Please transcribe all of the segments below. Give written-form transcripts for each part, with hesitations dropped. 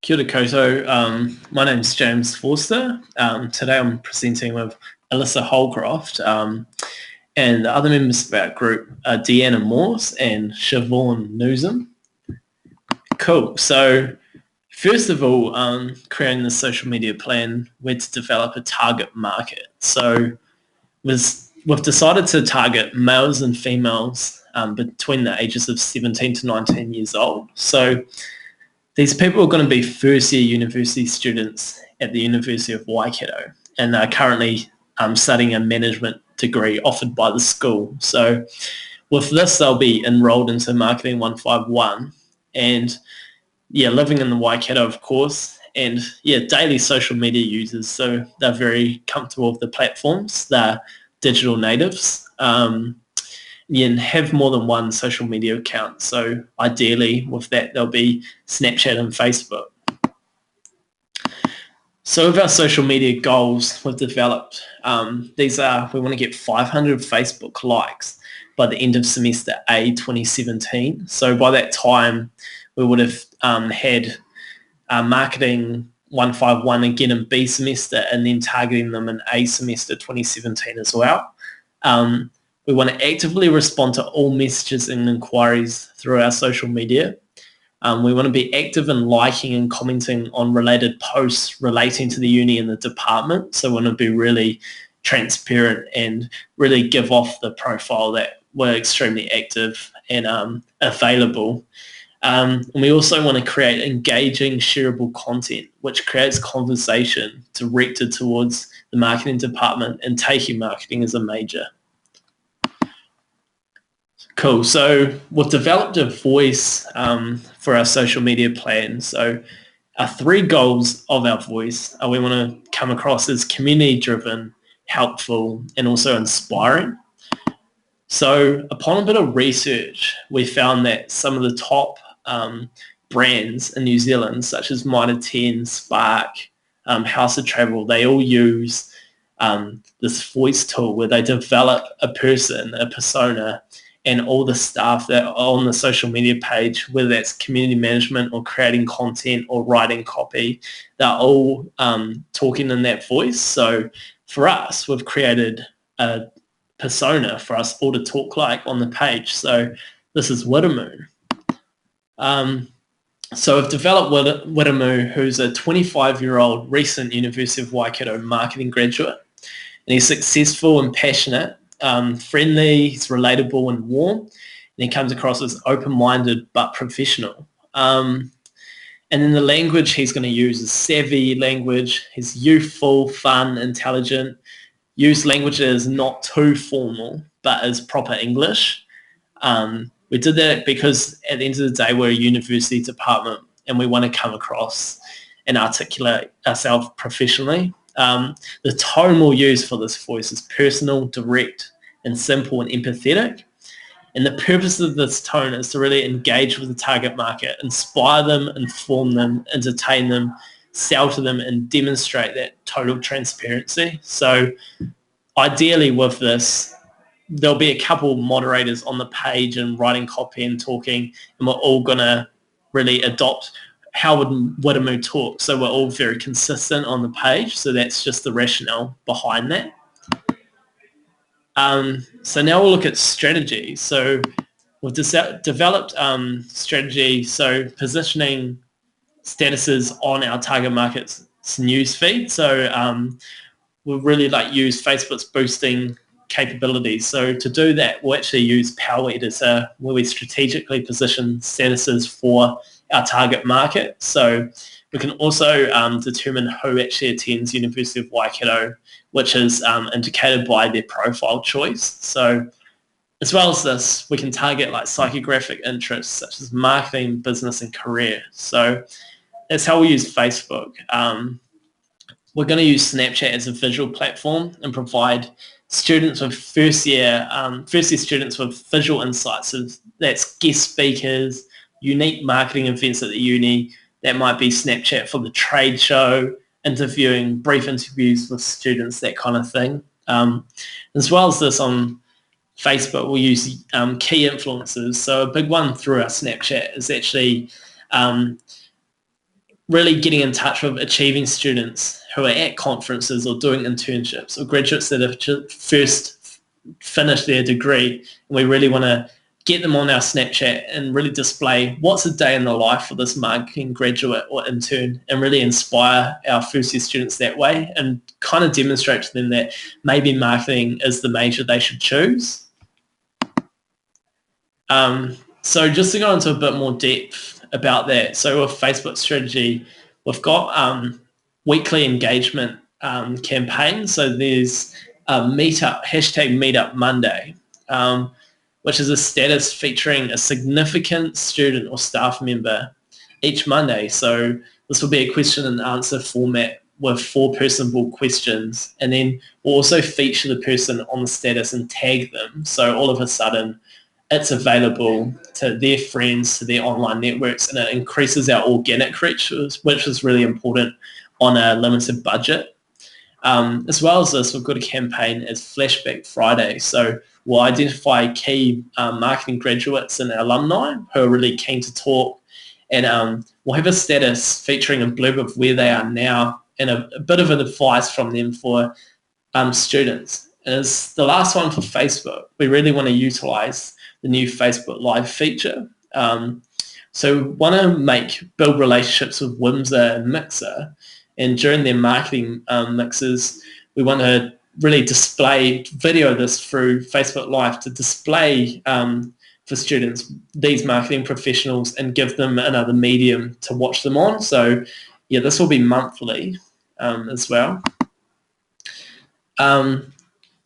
Kia ora koutou. My name's James Forster. Today I'm presenting with Alyssa Holcroft, and the other members of our group are Deanna Morse and Siobhan Newsom. Cool. So first of all, creating the social media plan, we're to develop a target market. So we've decided to target males and females between the ages of 17 to 19 years old. So these people are going to be first-year university students at the University of Waikato, and they're currently studying a management degree offered by the school. So with this, they'll be enrolled into Marketing 151 and, living in the Waikato, of course, and, daily social media users. So they're very comfortable with the platforms. They're digital natives. And have more than one social media account. So ideally with that, there'll be Snapchat and Facebook. So with our social media goals we've developed, we want to get 500 Facebook likes by the end of semester A 2017. So by that time, we would have had Marketing 151 again in B semester and then targeting them in A semester 2017 as well. We want to actively respond to all messages and inquiries through our social media. We want to be active in liking and commenting on related posts relating to the uni and the department. So we want to be really transparent and really give off the profile that we're extremely active and available. And we also want to create engaging, shareable content, which creates conversation directed towards the marketing department and taking marketing as a major. Cool. So we've developed a voice for our social media plan. So our three goals of our voice are we want to come across as community-driven, helpful, and also inspiring. So upon a bit of research, we found that some of the top brands in New Zealand, such as Mitre 10, Spark, House of Travel, they all use this voice tool where they develop a person, a persona, and all the staff that are on the social media page, whether that's community management or creating content or writing copy, they're all talking in that voice. So for us, we've created a persona for us all to talk like on the page. So this is Wiramu. So we've developed Wiramu, who's a 25-year-old recent University of Waikato marketing graduate, and he's successful and passionate. Friendly, he's relatable and warm, and he comes across as open-minded but professional. And then the language he's going to use is savvy language. He's youthful, fun, intelligent. Use language that is not too formal but is proper English. We did that because at the end of the day, we're a university department and we want to come across and articulate ourselves professionally. The tone we'll use for this voice is personal, direct, and simple and empathetic. And the purpose of this tone is to really engage with the target market, inspire them, inform them, entertain them, sell to them, and demonstrate that total transparency. So ideally with this, there'll be a couple of moderators on the page and writing copy and talking, and we're all going to really adopt how would Wiramu talk. So we're all very consistent on the page. So that's just the rationale behind that. So now we'll look at strategy. So we've developed strategy, so positioning statuses on our target market's news feed. So we'll really use Facebook's boosting capabilities. So to do that, we'll actually use Power Editor, where we strategically position statuses for our target market. So we can also determine who actually attends University of Waikato, which is indicated by their profile choice. So as well as this, we can target psychographic interests such as marketing, business, and career. So that's how we use Facebook. We're going to use Snapchat as a visual platform and provide students with first-year students with visual insights. So that's guest speakers, unique marketing events at the uni. That might be Snapchat for the trade show, interviewing, brief interviews with students, that kind of thing. As well as this on Facebook, we'll use key influencers. So a big one through our Snapchat is actually really getting in touch with achieving students who are at conferences or doing internships, or graduates that have first finished their degree, and we really want to get them on our Snapchat and really display what's a day in the life for this marketing graduate or intern, and really inspire our first year students that way, and kind of demonstrate to them that maybe marketing is the major they should choose. So just to go into a bit more depth about that, so with Facebook strategy, we've got weekly engagement campaigns. So there's a meetup, hashtag Meetup Monday, which is a status featuring a significant student or staff member each Monday. So this will be a question and answer format with 4 personable questions, and then we'll also feature the person on the status and tag them. So all of a sudden, it's available to their friends, to their online networks, and it increases our organic reach, which is really important on a limited budget. As well as this, we've got a campaign as Flashback Friday. So we'll identify key marketing graduates and alumni who are really keen to talk, and we'll have a status featuring a blurb of where they are now and a bit of advice from them for students. And as the last one for Facebook, we really want to utilize the new Facebook Live feature. So we want to build relationships with Whimsor and Mixer, and during their marketing mixes, we want to really video this through Facebook Live to display for students these marketing professionals and give them another medium to watch them on. So yeah, this will be monthly as well.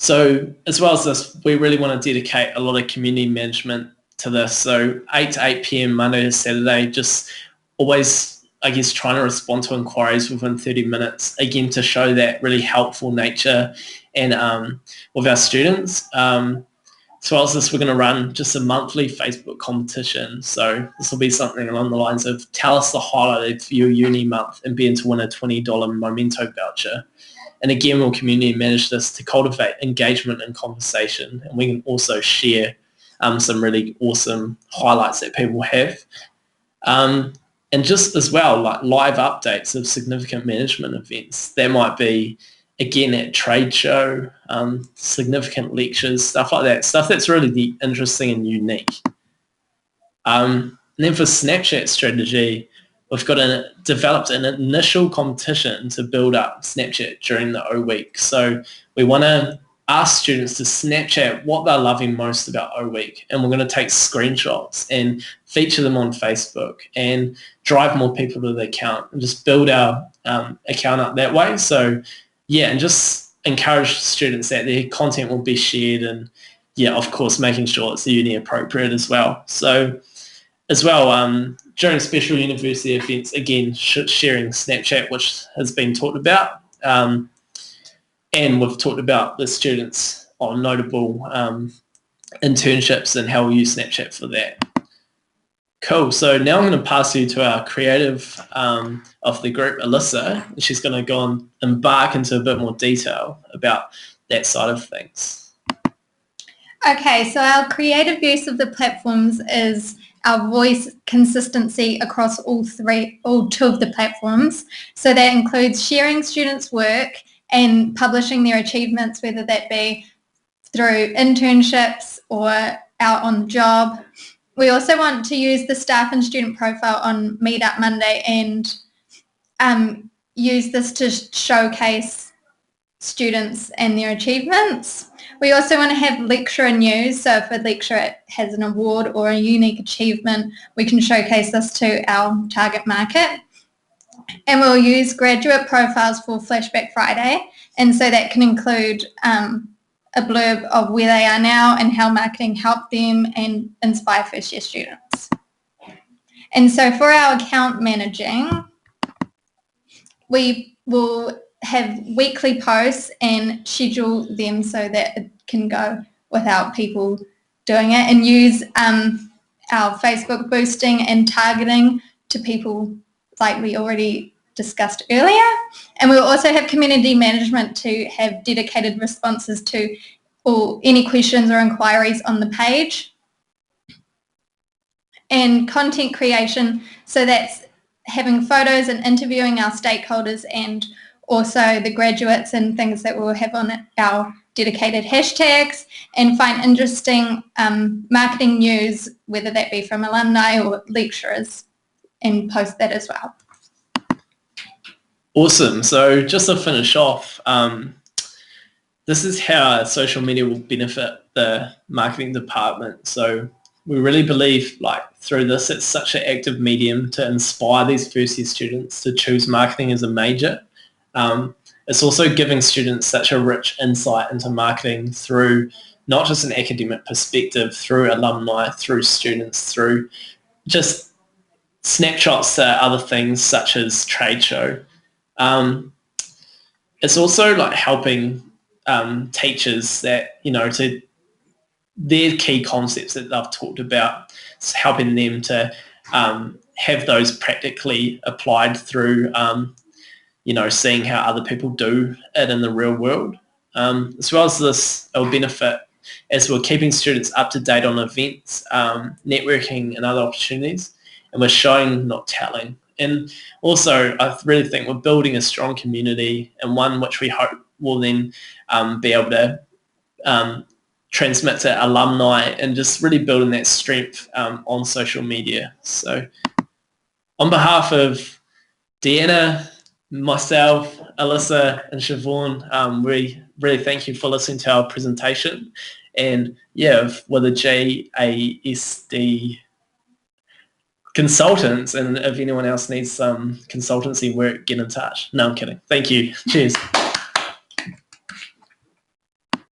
So as well as this, we really want to dedicate a lot of community management to this. So 8 to 8 p.m. Monday to Saturday, just always, I guess, trying to respond to inquiries within 30 minutes, again, to show that really helpful nature and with our students. As well as this, we're going to run just a monthly Facebook competition. So this will be something along the lines of tell us the highlight of your uni month and be in to win a $20 Memento voucher. And again, we'll community manage this to cultivate engagement and conversation. And we can also share some really awesome highlights that people have. And just as well, like live updates of significant management events. That might be, again, at trade show, significant lectures, stuff like that. Stuff that's really interesting and unique. And then for Snapchat strategy, we've developed an initial competition to build up Snapchat during the O Week. So we want to ask students to Snapchat what they're loving most about O Week, and we're going to take screenshots and feature them on Facebook and drive more people to the account and just build our account up that way. So yeah, and just encourage students that their content will be shared, and yeah, of course, making sure it's uni appropriate as well. So as well, during special university events, again, sharing Snapchat, which has been talked about. And we've talked about the students on notable internships and how we use Snapchat for that. Cool. So now I'm going to pass you to our creative of the group, Alyssa. And she's going to go and embark into a bit more detail about that side of things. Okay, so our creative use of the platforms is our voice consistency across all 2 of the platforms. So that includes sharing students' work and publishing their achievements, whether that be through internships or out on the job. We also want to use the staff and student profile on Meetup Monday and use this to showcase students and their achievements. We also want to have lecturer news, so if a lecturer has an award or a unique achievement, we can showcase this to our target market. And we'll use graduate profiles for Flashback Friday, and so that can include a blurb of where they are now and how marketing helped them and inspire first year students. And so for our account managing, we will have weekly posts and schedule them so that it can go without people doing it, and use our Facebook boosting and targeting to people like we already discussed earlier. And we'll also have community management to have dedicated responses to any questions or inquiries on the page. And content creation, so that's having photos and interviewing our stakeholders and also the graduates and things that we'll have on our dedicated hashtags, and find interesting marketing news, whether that be from alumni or lecturers, and post that as well. Awesome. So just to finish off, this is how social media will benefit the marketing department. So we really believe through this, it's such an active medium to inspire these first year students to choose marketing as a major. It's also giving students such a rich insight into marketing through not just an academic perspective, through alumni, through students, through just snapshots to other things such as trade show. It's also helping teachers that, to their key concepts that they've talked about, it's helping them to have those practically applied through seeing how other people do it in the real world. As well as this, it'll benefit as we're keeping students up to date on events, networking and other opportunities, and we're showing, not telling. And also, I really think we're building a strong community, and one which we hope will then be able to transmit to alumni, and just really building that strength on social media. So on behalf of Deanna, myself, Alyssa and Siobhan, we really thank you for listening to our presentation. And yeah, with a JASD consultants, and if anyone else needs some consultancy work, get in touch. No, I'm kidding. Thank you. Cheers.